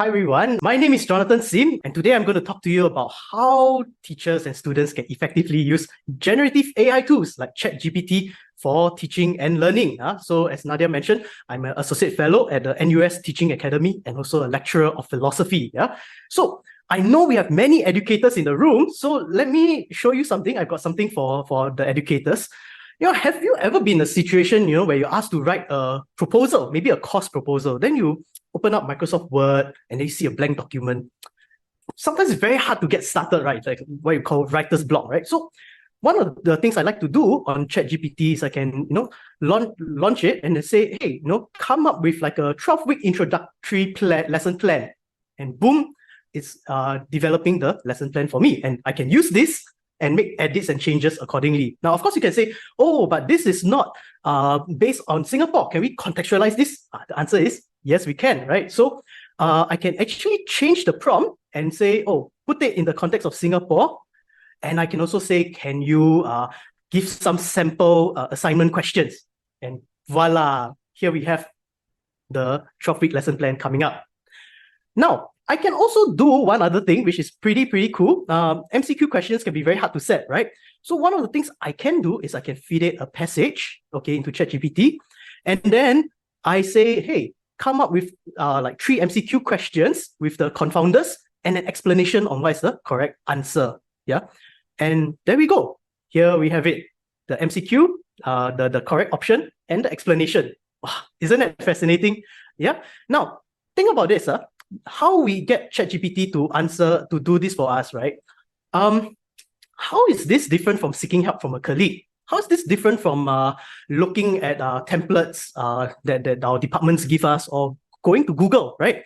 Hi everyone, my name is Jonathan Sim, and today I'm going to talk to you about how teachers and students can effectively use generative AI tools like ChatGPT for teaching and learning. So as Nadia mentioned, I'm an associate fellow at the NUS Teaching Academy and also a lecturer of philosophy. So I know we have many educators in the room, so let me show you something. I've got something for the educators. Have you ever been in a situation, where you're asked to write a proposal, maybe a course proposal, then you open up Microsoft Word and then you see a blank document. Sometimes it's very hard to get started, right? Like what you call writer's block, right? So one of the things I like to do on ChatGPT is I can, launch it and then say, hey, come up with like a 12-week introductory lesson plan. And boom, it's developing the lesson plan for me. And I can use this and make edits and changes accordingly. Now, of course, you can say, oh, but this is not based on Singapore. Can we contextualize this? The answer is yes, we can, right? So I can actually change the prompt and say, oh, put it in the context of Singapore. And I can also say, can you give some sample assignment questions? And voila, here we have the 12-week lesson plan coming up. Now, I can also do one other thing, which is pretty cool. MCQ questions can be very hard to set, right? So one of the things I can do is I can feed it a passage, okay, into ChatGPT. And then I say, hey, come up with like 3 MCQ questions with the confounders and an explanation on what is the correct answer. Yeah. And there we go. Here we have it. The MCQ, the correct option, and the explanation. Wow, isn't that fascinating? Yeah. Now, think about this. How we get ChatGPT to do this for us, right? How is this different from seeking help from a colleague? How is this different from looking at templates that our departments give us or going to Google, right?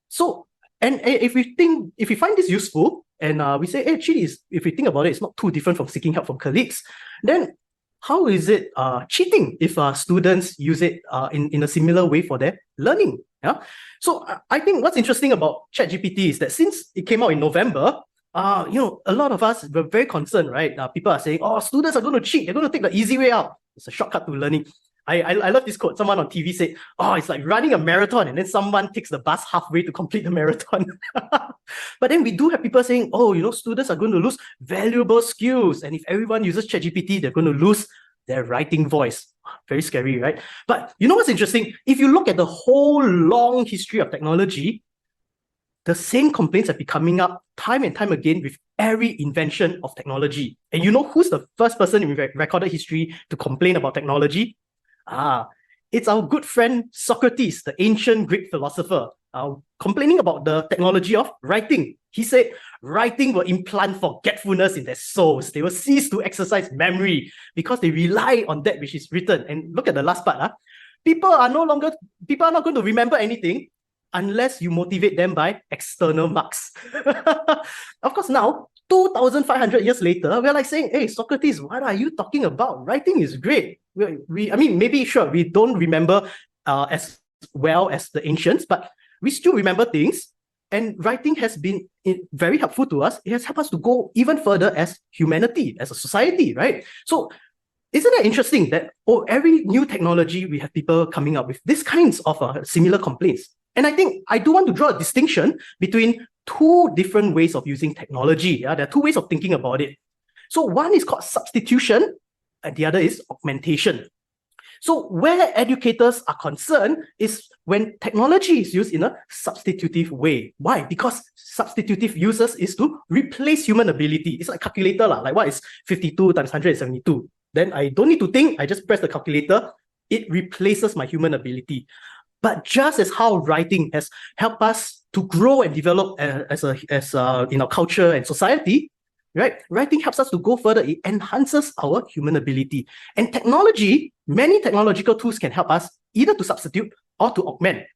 So, and if we find this useful and we say, hey, actually, if we think about it, it's not too different from seeking help from colleagues, then how is it cheating if students use it in a similar way for their learning? Yeah. So I think what's interesting about ChatGPT is that since it came out in November, a lot of us were very concerned, right? People are saying, oh, students are going to cheat. They're going to take the easy way out. It's a shortcut to learning. I love this quote. Someone on TV said, oh, it's like running a marathon and then someone takes the bus halfway to complete the marathon. But then we do have people saying, oh, students are going to lose valuable skills. And if everyone uses ChatGPT, they're going to lose their writing voice. Very scary, right? But you know what's interesting? If you look at the whole long history of technology, the same complaints have been coming up time and time again with every invention of technology. And you know who's the first person in recorded history to complain about technology? It's our good friend Socrates, the ancient Greek philosopher, complaining about the technology of writing. He said, writing will implant forgetfulness in their souls. They will cease to exercise memory because they rely on that which is written. And look at the last part. People are not going to remember anything unless you motivate them by external marks. Of course, now, 2,500 years later, we're like saying, hey, Socrates, what are you talking about? Writing is great. Maybe, sure, we don't remember as well as the ancients, but we still remember things. And writing has been very helpful to us. It has helped us to go even further as humanity, as a society, right? So isn't it interesting that every new technology, we have people coming up with these kinds of similar complaints? And I think I do want to draw a distinction between 2 different ways of using technology. Yeah? There are 2 ways of thinking about it. So one is called substitution, and the other is augmentation. So where educators are concerned is when technology is used in a substitutive way. Why? Because substitutive uses is to replace human ability. It's like calculator, like what is 52 times 172? Then I don't need to think, I just press the calculator, it replaces my human ability. But just as how writing has helped us to grow and develop as in our culture and society, right? Writing helps us to go further. It enhances our human ability. And technology, many technological tools can help us either to substitute or to augment.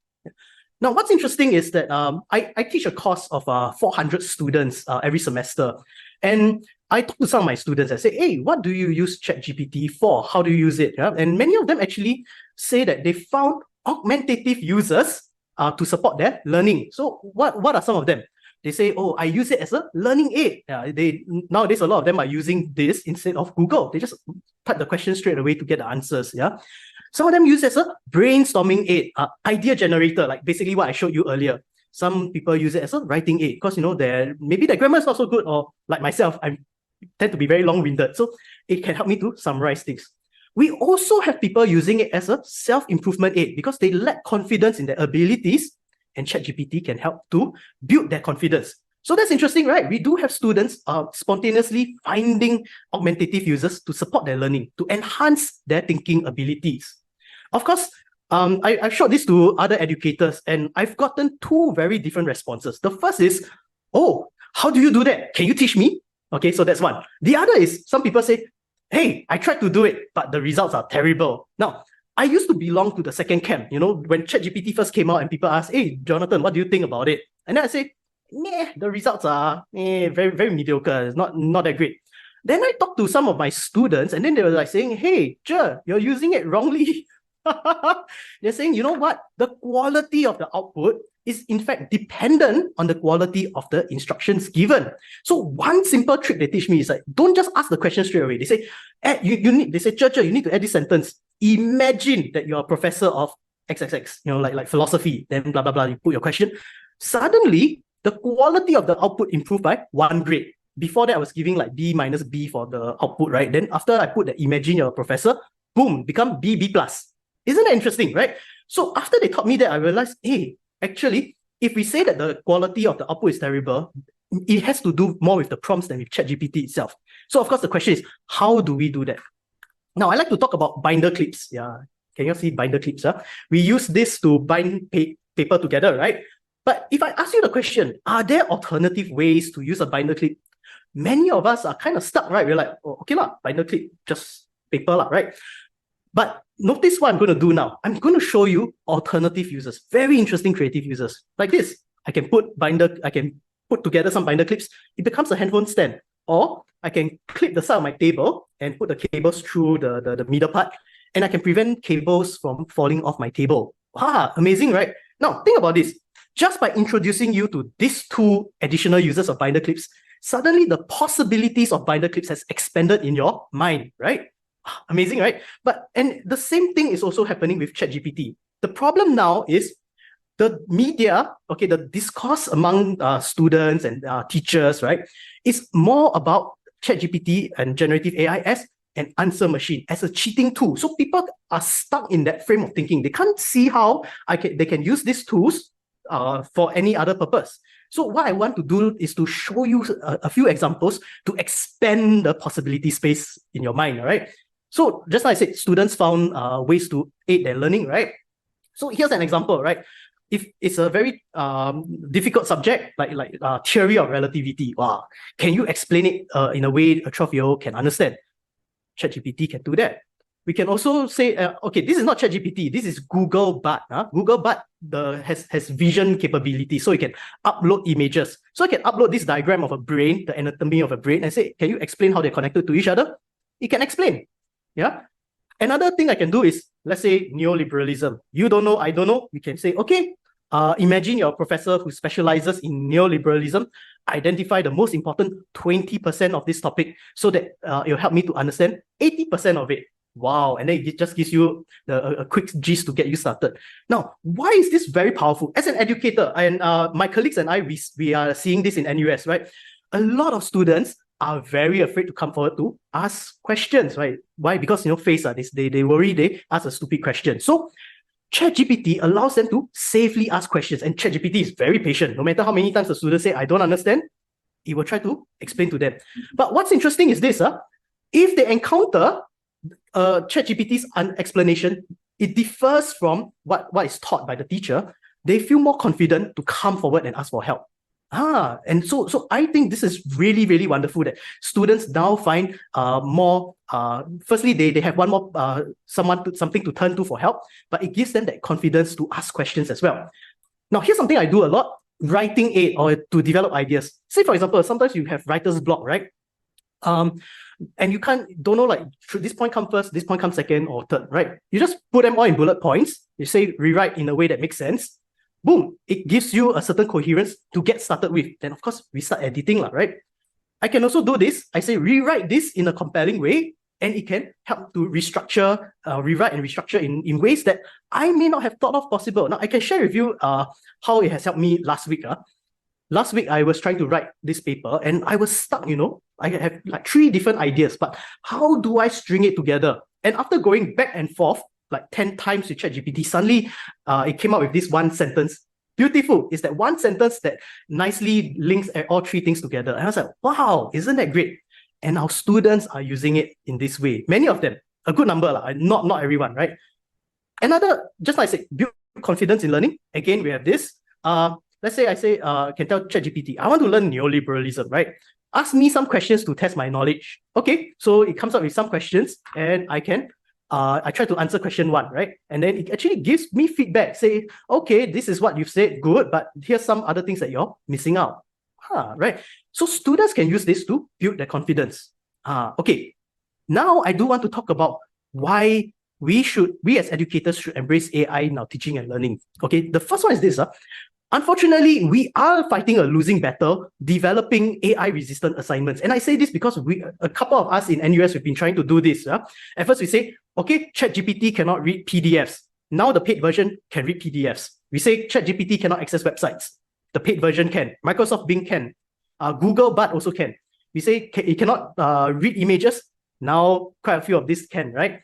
Now, what's interesting is that I teach a course of 400 students every semester. And I talk to some of my students and say, hey, what do you use ChatGPT for? How do you use it? Yeah? And many of them actually say that they found augmentative uses to support their learning. So what are some of them? They say, oh, I use it as a learning aid. Nowadays, a lot of them are using this instead of Google. They just type the question straight away to get the answers. Yeah. Some of them use it as a brainstorming aid, idea generator, like basically what I showed you earlier. Some people use it as a writing aid because, maybe their grammar is not so good, or like myself, I tend to be very long-winded. So it can help me to summarize things. We also have people using it as a self-improvement aid because they lack confidence in their abilities, and ChatGPT can help to build their confidence. So that's interesting, right? We do have students spontaneously finding augmentative uses to support their learning, to enhance their thinking abilities. Of course, I've showed this to other educators, and I've gotten two very different responses. The first is, oh, how do you do that? Can you teach me? Okay, so that's one. The other is, some people say, hey, I tried to do it, but the results are terrible. Now, I used to belong to the second camp. When ChatGPT first came out and people asked, hey, Jonathan, what do you think about it? And then I say, the results are very, very mediocre. It's not that great. Then I talked to some of my students, and then they were like saying, hey, you're using it wrongly. They're saying, you know what? The quality of the output is in fact dependent on the quality of the instructions given. So one simple trick they teach me is like, don't just ask the question straight away. They say, they say, you need to add this sentence. Imagine that you're a professor of XXX, like philosophy, then blah, blah, blah, you put your question. Suddenly, the quality of the output improved by 1 grade. Before that, I was giving like B minus B for the output, right? Then after I put the imagine you're a professor, boom, become B, B plus. Isn't that interesting, right? So after they taught me that, I realized, hey, actually, if we say that the quality of the output is terrible, it has to do more with the prompts than with ChatGPT itself. So of course, the question is, how do we do that? Now, I like to talk about binder clips. Yeah, can you see binder clips? We use this to bind paper together, right? But if I ask you the question, are there alternative ways to use a binder clip? Many of us are kind of stuck, right? We're like, oh, okay, binder clip, just paper, right? But notice what I'm going to do now. I'm going to show you alternative uses, very interesting creative uses. Like this, I can put together some binder clips. It becomes a handphone stand. Or I can clip the side of my table and put the cables through the middle part, and I can prevent cables from falling off my table. Wow, amazing, right? Now, think about this. Just by introducing you to these two additional uses of binder clips, suddenly the possibilities of binder clips has expanded in your mind, right? Amazing, right? And the same thing is also happening with ChatGPT. The problem now is the media, the discourse among students and teachers, right, is more about ChatGPT and generative AI as an answer machine, as a cheating tool. So people are stuck in that frame of thinking. They can't see how they can use these tools for any other purpose. So what I want to do is to show you a few examples to expand the possibility space in your mind, right? So just like I said, students found ways to aid their learning, right? So here's an example, right? If it's a very difficult subject, like theory of relativity, wow, can you explain it in a way a 12-year-old can understand? ChatGPT can do that. We can also say, okay, this is not ChatGPT, this is Google Bard. Google Bard has vision capability, so you can upload images. So I can upload this diagram of a brain, the anatomy of a brain, and say, can you explain how they're connected to each other? It can explain. Yeah. Another thing I can do is, let's say, neoliberalism. You don't know, I don't know. You can say, okay, imagine you're a professor who specializes in neoliberalism. Identify the most important 20% of this topic so that it'll help me to understand 80% of it. Wow. And then it just gives you a quick gist to get you started. Now, why is this very powerful? As an educator, and my colleagues and I, we are seeing this in NUS, right? A lot of students are very afraid to come forward to ask questions, right? Why? Because, they worry they ask a stupid question. So ChatGPT allows them to safely ask questions, and ChatGPT is very patient. No matter how many times the student say, I don't understand, it will try to explain to them. But what's interesting is this, if they encounter ChatGPT's explanation, it differs from what is taught by the teacher, they feel more confident to come forward and ask for help. And so I think this is really, really wonderful that students now find more, firstly, they have one more, something to turn to for help, but it gives them that confidence to ask questions as well. Now, here's something I do a lot, writing aid or to develop ideas. Say, for example, sometimes you have writer's block, right? And you don't know, like, should this point come first, this point come second or third, right? You just put them all in bullet points. You say, rewrite in a way that makes sense. Boom, it gives you a certain coherence to get started with. Then, of course, we start editing, right? I can also do this. I say, rewrite this in a compelling way. and it can help to restructure, rewrite and restructure in ways that I may not have thought of possible. Now, I can share with you how it has helped me last week. Last week, I was trying to write this paper and I was stuck, I have like 3 different ideas, but how do I string it together? And after going back and forth, like 10 times with ChatGPT, suddenly it came up with this one sentence. Beautiful. It's that one sentence that nicely links all 3 things together. And I was like, wow, isn't that great? And our students are using it in this way. Many of them, a good number, not everyone, right? Another, just like I said, build confidence in learning. Again, we have this. Let's say I can tell ChatGPT, I want to learn neoliberalism, right? Ask me some questions to test my knowledge. Okay, so it comes up with some questions and I try to answer question 1, right? And then it actually gives me feedback, say, okay, this is what you've said, good, but here's some other things that you're missing out. Right? So students can use this to build their confidence. Okay, now I do want to talk about why we as educators should embrace AI in our teaching and learning. Okay, the first one is this. Unfortunately, we are fighting a losing battle developing AI-resistant assignments. And I say this because a couple of us in NUS, we've been trying to do this. At first, we say, okay, ChatGPT cannot read PDFs. Now the paid version can read PDFs. We say ChatGPT cannot access websites. The paid version can. Microsoft Bing can. Google Bard also can. We say it cannot read images. Now quite a few of these can, right?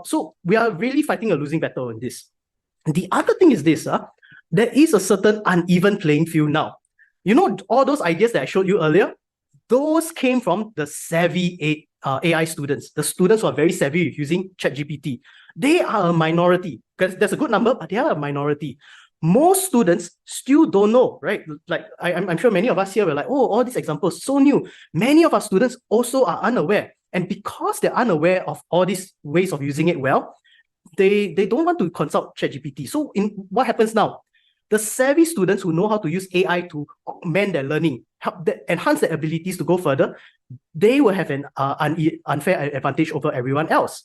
So we are really fighting a losing battle in this. The other thing is this. There is a certain uneven playing field now. All those ideas that I showed you earlier, those came from the savvy AI students, the students who are very savvy with using ChatGPT. They are a minority, because there's a good number, but they are a minority. Most students still don't know, right? Like I'm sure many of us here were like, oh, all these examples, so new. Many of our students also are unaware. And because they're unaware of all these ways of using it well, they don't want to consult ChatGPT. So what happens now? The savvy students who know how to use AI to augment their learning, enhance their abilities to go further, they will have an unfair advantage over everyone else.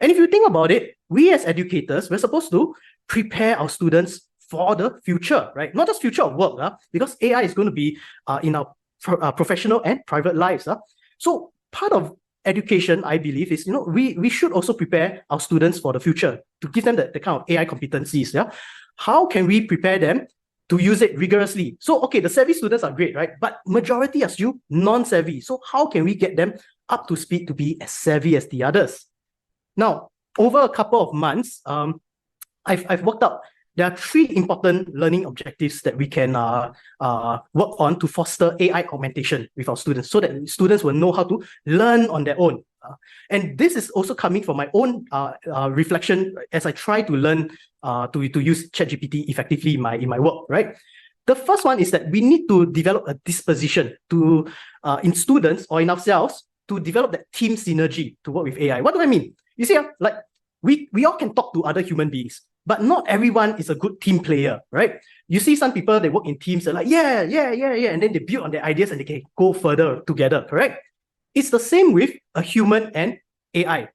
And if you think about it, we as educators, we're supposed to prepare our students for the future, right? Not just future of work, because AI is going to be in our professional and private lives. So part of education, I believe, is we should also prepare our students for the future to give them the kind of AI competencies. How can we prepare them to use it rigorously? So, okay, the savvy students are great, right? But majority are still non-savvy. So how can we get them up to speed to be as savvy as the others? Now, over a couple of months, I've worked out there are 3 important learning objectives that we can work on to foster AI augmentation with our students, so that students will know how to learn on their own. And this is also coming from my own reflection as I try to learn to use ChatGPT effectively in my work, right? The first one is that we need to develop a disposition to in students or in ourselves to develop that team synergy to work with AI. What do I mean? You see, like we all can talk to other human beings, but not everyone is a good team player, right? You see some people, they work in teams, they're like, yeah, and then they build on their ideas and they can go further together, correct? It's the same with a human and AI.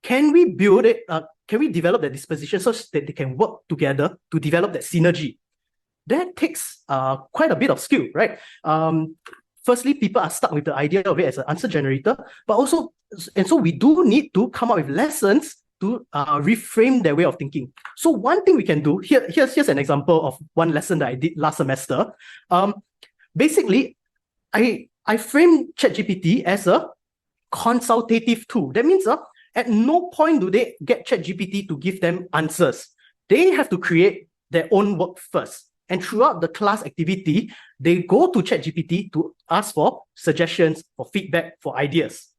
Can we build it? Can we develop that disposition so that they can work together to develop that synergy? That takes quite a bit of skill, right? Firstly, people are stuck with the idea of it as an answer generator, but also, and so we do need to come up with lessons to reframe their way of thinking. So one thing we can do, here's an example of one lesson that I did last semester. Basically, I framed ChatGPT as a consultative tool. That means at no point do they get ChatGPT to give them answers. They have to create their own work first. And throughout the class activity, they go to ChatGPT to ask for suggestions, for feedback, for ideas.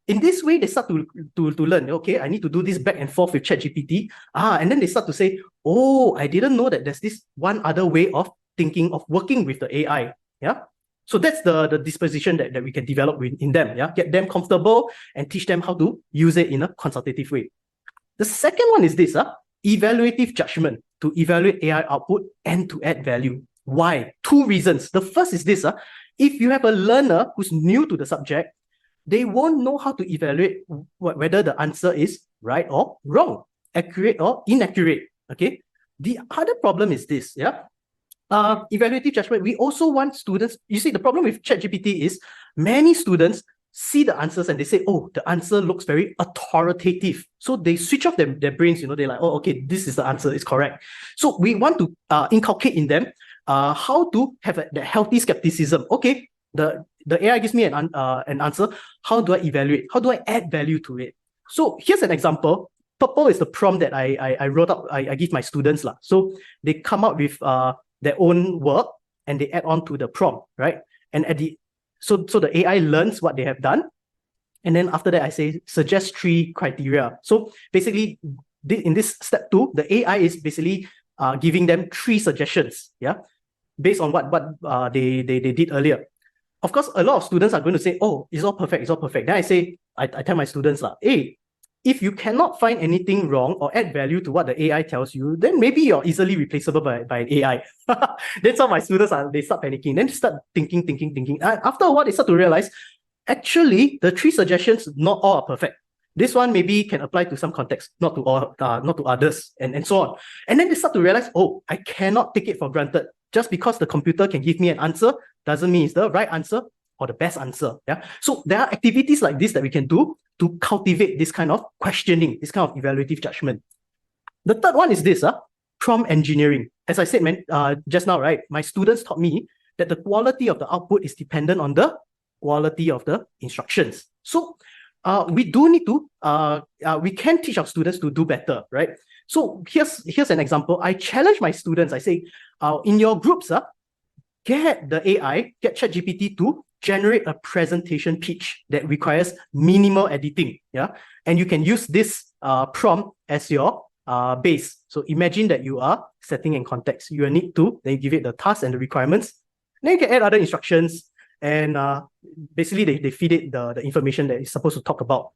In this way, they start to learn, okay, I need to do this back and forth with ChatGPT. And then they start to say, oh, I didn't know that there's this one other way of thinking, of working with the AI. Yeah. So that's the disposition that we can develop in them. Yeah. Get them comfortable and teach them how to use it in a consultative way. The second one is this, evaluative judgment, to evaluate AI output and to add value. Why? 2 reasons. The first is this, if you have a learner who's new to the subject, they won't know how to evaluate whether the answer is right or wrong, accurate or inaccurate. Okay. The other problem is this, yeah. Evaluative judgment, we also want students, you see, the problem with ChatGPT is many students see the answers and they say, oh, the answer looks very authoritative. So they switch off their brains, they're like, oh, okay, this is the answer, it's correct. So we want to inculcate in them how to have the healthy skepticism. Okay, the AI gives me an answer. How do I evaluate? How do I add value to it? So here's an example. Purple is the prompt that I wrote up, I give my students. So they come up with their own work and they add on to the prompt, right? And at the so the AI learns what they have done. And then after that, I say, suggest 3 criteria. So basically, in this step 2, the AI is basically giving them 3 suggestions, based on what they did earlier. Of course, a lot of students are going to say, oh, it's all perfect, it's all perfect. Then I say, I tell my students, hey, if you cannot find anything wrong or add value to what the AI tells you, then maybe you're easily replaceable by an AI. Then some of my students, they start panicking. Then they start thinking. After a while, they start to realize, actually, the 3 suggestions, not all are perfect. This one maybe can apply to some context, not to all, not to others, and so on. And then they start to realize, oh, I cannot take it for granted. Just because the computer can give me an answer doesn't mean it's the right answer or the best answer. So there are activities like this that we can do to cultivate this kind of questioning, this kind of evaluative judgment. The third one is this, prompt engineering. As I said, just now, right, my students taught me that the quality of the output is dependent on the quality of the instructions. So we do need to, we can teach our students to do better, right? So here's an example. I challenge my students. I say, in your groups, get the AI, get ChatGPT to generate a presentation pitch that requires minimal editing, and you can use this prompt as your base. So imagine that you are setting in context. You need to then give it the task and the requirements. Then you can add other instructions, and basically they feed it the information that it's supposed to talk about.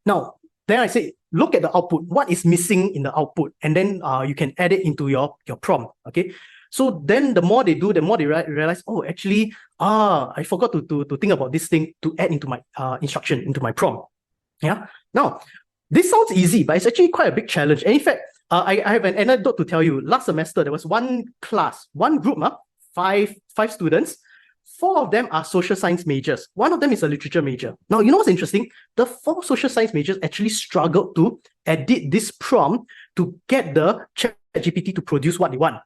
Now, then I say, look at the output. What is missing in the output? And then you can add it into your prompt, okay? So then the more they do, the more they realize, oh, actually, I forgot to think about this thing to add into my instruction, into my prompt. Now, this sounds easy, but it's actually quite a big challenge. And in fact, I have an anecdote to tell you. Last semester, there was one class, one group, five students. 4 of them are social science majors. One of them is a literature major. Now, you know what's interesting? The 4 social science majors actually struggled to edit this prompt to get the ChatGPT to produce what they want.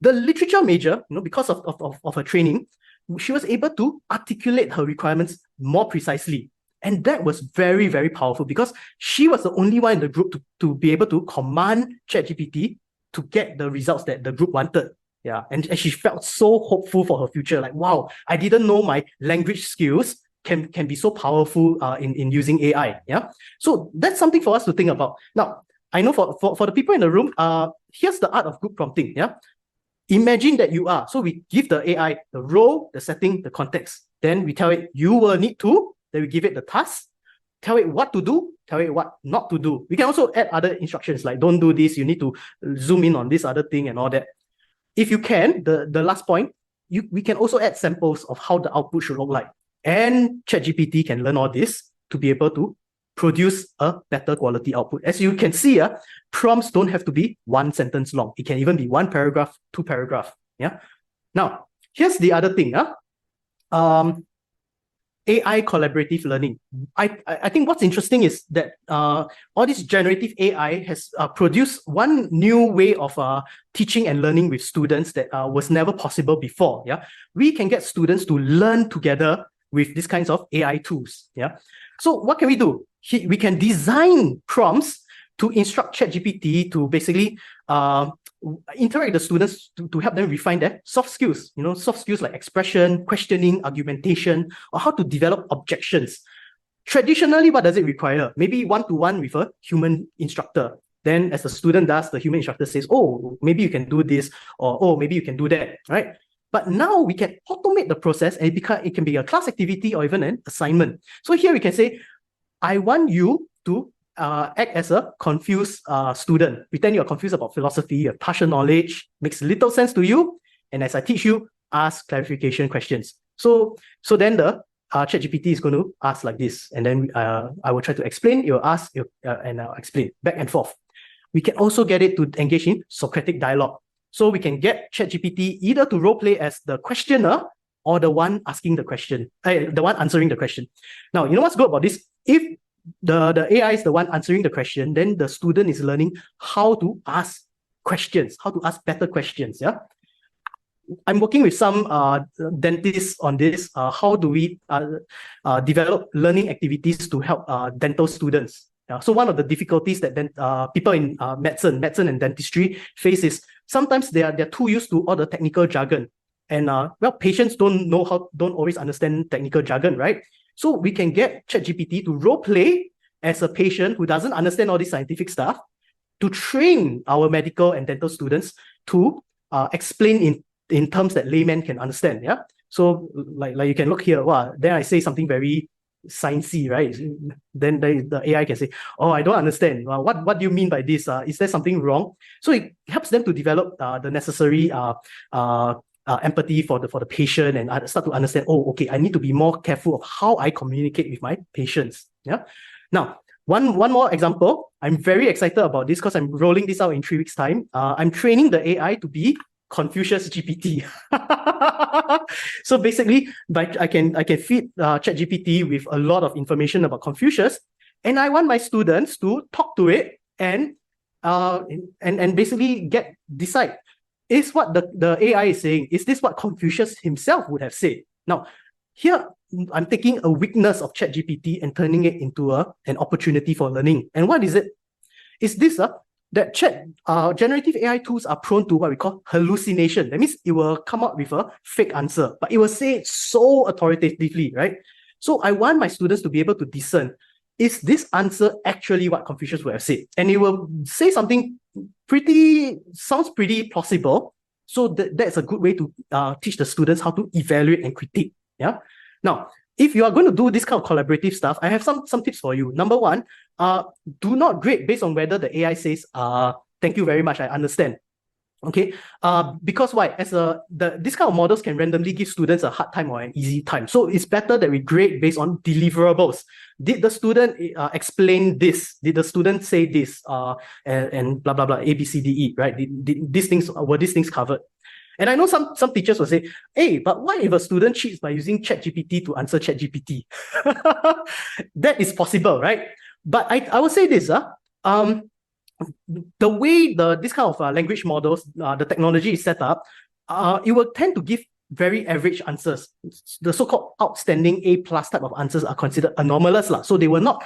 The literature major, because of her training, she was able to articulate her requirements more precisely. And that was very, very powerful because she was the only one in the group to be able to command ChatGPT to get the results that the group wanted. And she felt so hopeful for her future. Like, wow, I didn't know my language skills can be so powerful in using AI. So that's something for us to think about. Now, I know for the people in the room, here's the art of group prompting. Imagine that you are. So we give the AI the role, the setting, the context. Then we tell it, you will need to. Then we give it the task. Tell it what to do. Tell it what not to do. We can also add other instructions like, don't do this. You need to zoom in on this other thing and all that. If you can, the last point, we can also add samples of how the output should look like. And ChatGPT can learn all this to be able to produce a better quality output. As you can see, prompts don't have to be 1 sentence long. It can even be 1 paragraph, 2 paragraph. Now, here's the other thing. AI collaborative learning. I think what's interesting is that all this generative AI has produced one new way of teaching and learning with students that was never possible before. We can get students to learn together with these kinds of AI tools. So what can we do? We can design prompts to instruct ChatGPT to basically interact with the students to help them refine their soft skills, soft skills like expression, questioning, argumentation, or how to develop objections. Traditionally, what does it require? Maybe one-to-one with a human instructor. Then as the student does, the human instructor says, oh, maybe you can do this, or oh, maybe you can do that, right? But now we can automate the process and it can be a class activity or even an assignment. So here we can say, I want you to act as a confused student. Pretend you're confused about philosophy, you have partial knowledge, makes little sense to you. And as I teach you, ask clarification questions. So then the ChatGPT is going to ask like this. And then I will try to explain, you'll ask, and I'll explain back and forth. We can also get it to engage in Socratic dialogue. So we can get ChatGPT either to role play as the questioner or the one asking the question, the one answering the question. Now, you know what's good about this? If the AI is the one answering the question, then the student is learning how to ask questions, how to ask better questions. Yeah. I'm working with some dentists on this. How do we develop learning activities to help dental students? So one of the difficulties that people in medicine and dentistry face is sometimes they're too used to all the technical jargon, and patients don't always understand technical jargon, right? So we can get ChatGPT to role play as a patient who doesn't understand all this scientific stuff, to train our medical and dental students to explain in terms that laymen can understand. Yeah. So like you can look here. Wow, then I say something very sciencey, right? Then the AI can say, "Oh, I don't understand. What do you mean by this? Is there something wrong?" So it helps them to develop the necessary empathy for the patient, and start to understand. Oh, okay, I need to be more careful of how I communicate with my patients. Yeah. Now, one more example. I'm very excited about this because I'm rolling this out in 3 weeks' time. I'm training the AI to be Confucius GPT. So basically, I can feed ChatGPT with a lot of information about Confucius, and I want my students to talk to it and basically decide, is what the AI is saying, is this what Confucius himself would have said? Now, here I'm taking a weakness of ChatGPT and turning it into an opportunity for learning. And what is it? Is this that generative AI tools are prone to what we call hallucination. That means it will come up with a fake answer, but it will say it so authoritatively, right? So I want my students to be able to discern, is this answer actually what Confucius would have said? And it will say something sounds pretty plausible. So that's a good way to teach the students how to evaluate and critique. Yeah. Now, if you are going to do this kind of collaborative stuff, I have some tips for you. Number one, do not grade based on whether the AI says, "Thank you very much, I understand." Okay, because why? This kind of models can randomly give students a hard time or an easy time. So it's better that we grade based on deliverables. Did the student explain this? Did the student say this? And blah blah blah, A B C D E, right? Were these things covered? And I know some teachers will say, "Hey, but what if a student cheats by using ChatGPT to answer ChatGPT?" That is possible, right? But I will say this, the way this kind of language models, the technology is set up, it will tend to give very average answers. The so-called outstanding A+ type of answers are considered anomalous, so they will not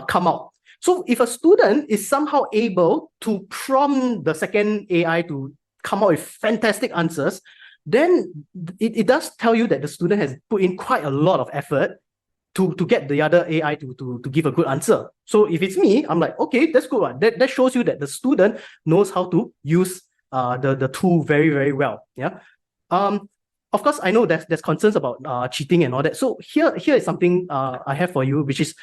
come out. So if a student is somehow able to prompt the second AI to come out with fantastic answers, then it does tell you that the student has put in quite a lot of effort to get the other AI to give a good answer. So if it's me, I'm like, okay, that's good. That shows you that the student knows how to use the tool very, very well. Yeah. Of course, I know there's concerns about cheating and all that. So here is something I have for you, which is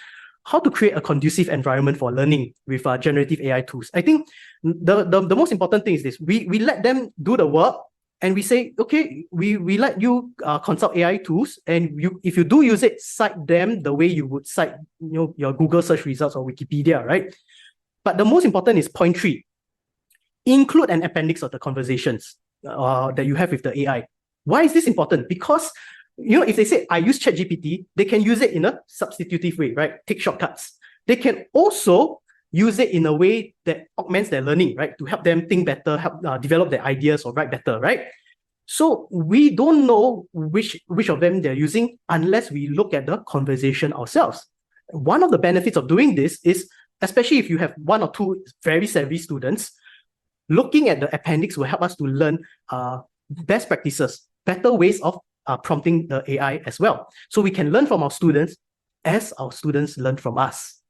how to create a conducive environment for learning with generative AI tools. I think the most important thing is this: we let them do the work, and we say, okay, we let you consult AI tools, and if you do use it, cite them the way you would cite your Google search results or Wikipedia, right? But the most important is point 3: include an appendix of the conversations that you have with the AI. Why is this important? Because if they say, "I use ChatGPT," they can use it in a substitutive way, right? Take shortcuts. They can also use it in a way that augments their learning, right? To help them think better, help develop their ideas or write better, right? So we don't know which of them they're using unless we look at the conversation ourselves. One of the benefits of doing this is, especially if you have 1 or 2 very savvy students, looking at the appendix will help us to learn best practices, better ways of prompting the AI as well. So we can learn from our students as our students learn from us.